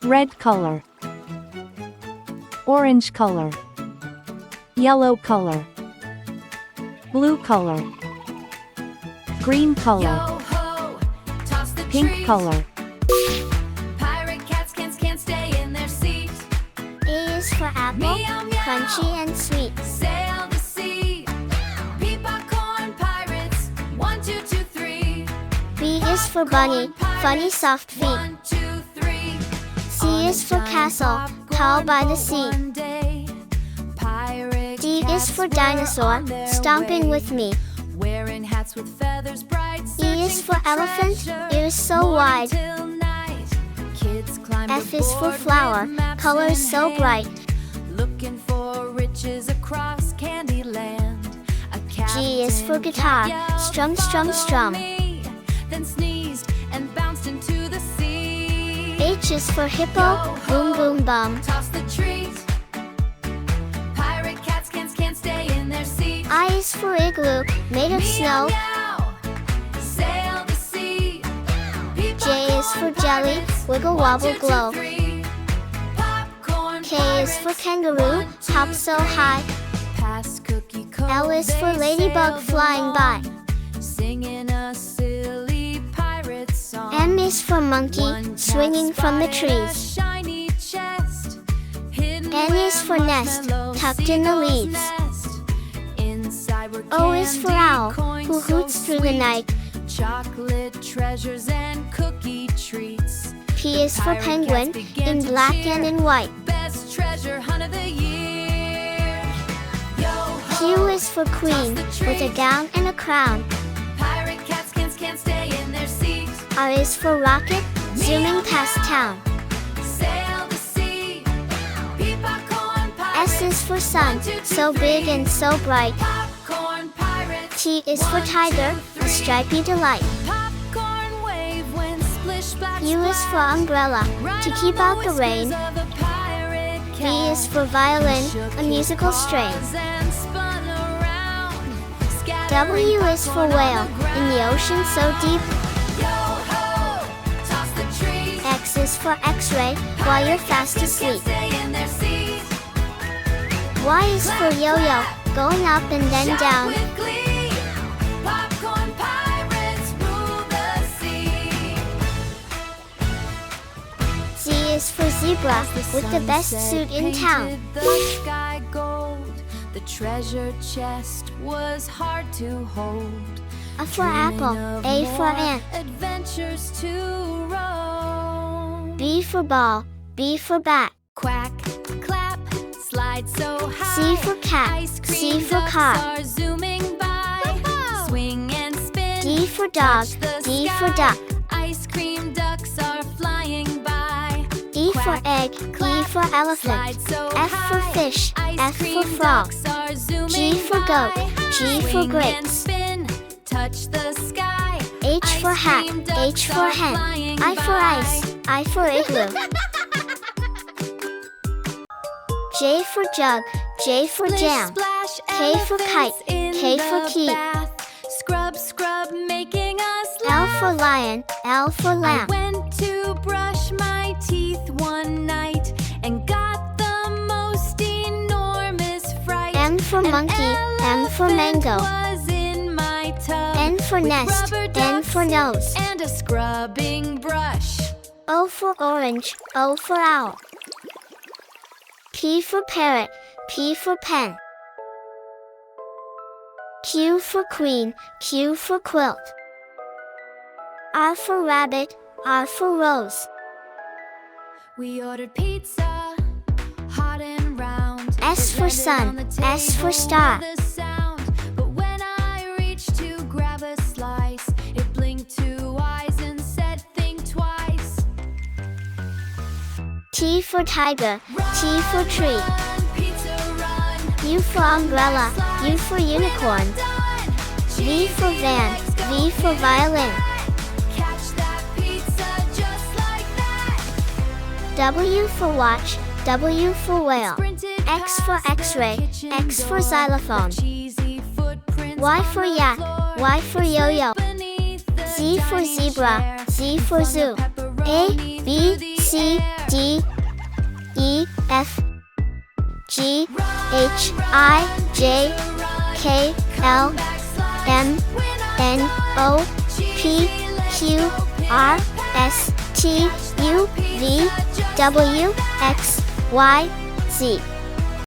red color, orange color, yellow color, blue color, green color, pink color. Pirate cats can't stay in their seat. A is for apple, Meow, meow. crunchy and sweet. Sail the sea. Peacock pirates. 1, 2, 2, 3. B is for bunny, funny soft feet. 1, 2, 3. C is for castle, tall by the sea. D is for dinosaur, stomping with me. Wearing hats with feathers bright. E is for elephant, ears so wide. F is for flower, colors so bright. Looking for riches across Candyland. G is for guitar, strum, strum, strum. Then sneezed and bounced into the sea. H is for hippo, boom, boom, bum. Toss the treat. Pirate cats can't stay in their seat. I is for igloo, made of snow. Meow. Sail the sea. J is for jelly, wiggle, wobble, glow. K is for kangaroo, hop so high. L is for ladybug, flying by. Singing a silly pirate song. M is for monkey, swinging from the trees. N is for nest, tucked in the leaves. O is for owl, who hoots through the night. Chocolate treasures and cookie treats. P is for penguin, in black and in white. Best treasure hunt of the year. Q is for queen, with a gown and a crown. Pirate cats can't stay in their seat. R is for rocket, zooming past town. Sail the sea. Peacock S is for sun, so big and so bright. Popcorn pirates. T is for tiger, a stripy delight. Popcorn wave when splish splash. U is for umbrella, to keep out the rain. V is for violin, a musical strain. W is for whale, in the ocean so deep. X is for x-ray, while you're fast asleep. Y is for yo-yo, going up and then down. Z is for zebra, with the best suit in town. The sky gold. The treasure chest was hard to hold. A for apple, A for ant. Adventures to roam. B for ball, B for bat. Quack, clap, slide so high. C for cat, Ice cream C for ducks car. are zooming by. Swing and spin. D for dog, touch the D sky. for duck. Ice cream ducks are flying by. E for egg, E for elephant. Slide so F for high. fish, Ice F for cream frog. ducks are zooming G for goat, by. G for Swing grapes. and spin, touch the sky. H for Ice hat, cream ducks H for are hen. flying I for by. ice, I for igloo. J for jug, J for Splish, jam. splash, K for kite, elephants in K for the key. bath. Scrub, scrub, making us L laugh. for lion, L for I lamb. went to brush my teeth one night and got the most enormous fright. M for An monkey, M for elephant mango. was in my tub N for with nest, rubber N ducks for nose. and a scrubbing brush. O for orange, O for owl. P for parrot, P for pen. Q for queen, Q for quilt. R for rabbit, R for rose. We ordered pizza, hot and round. S It for landed sun, on the S for table star. with a sound. But when I reached to grab a slice, it blinked 2 eyes and said, "Think twice." T for tiger, T for tree. Run, pizza, run. U for umbrella, U for unicorn. Done. V for van, V for violin. Catch that pizza just like that. W for watch, W for whale. Sprinted X for past the x-ray, kitchen X for door. xylophone. The cheesy footprints Y on for the yak, floor. Y for yo-yo. Beneath the Z for dining zebra, chair. Z for zoo. A, B, C, C, D, E, F, G, H, I, J, K, L, M, N, O, P, Q, R, S, T, U, V, W, X, Y, Z.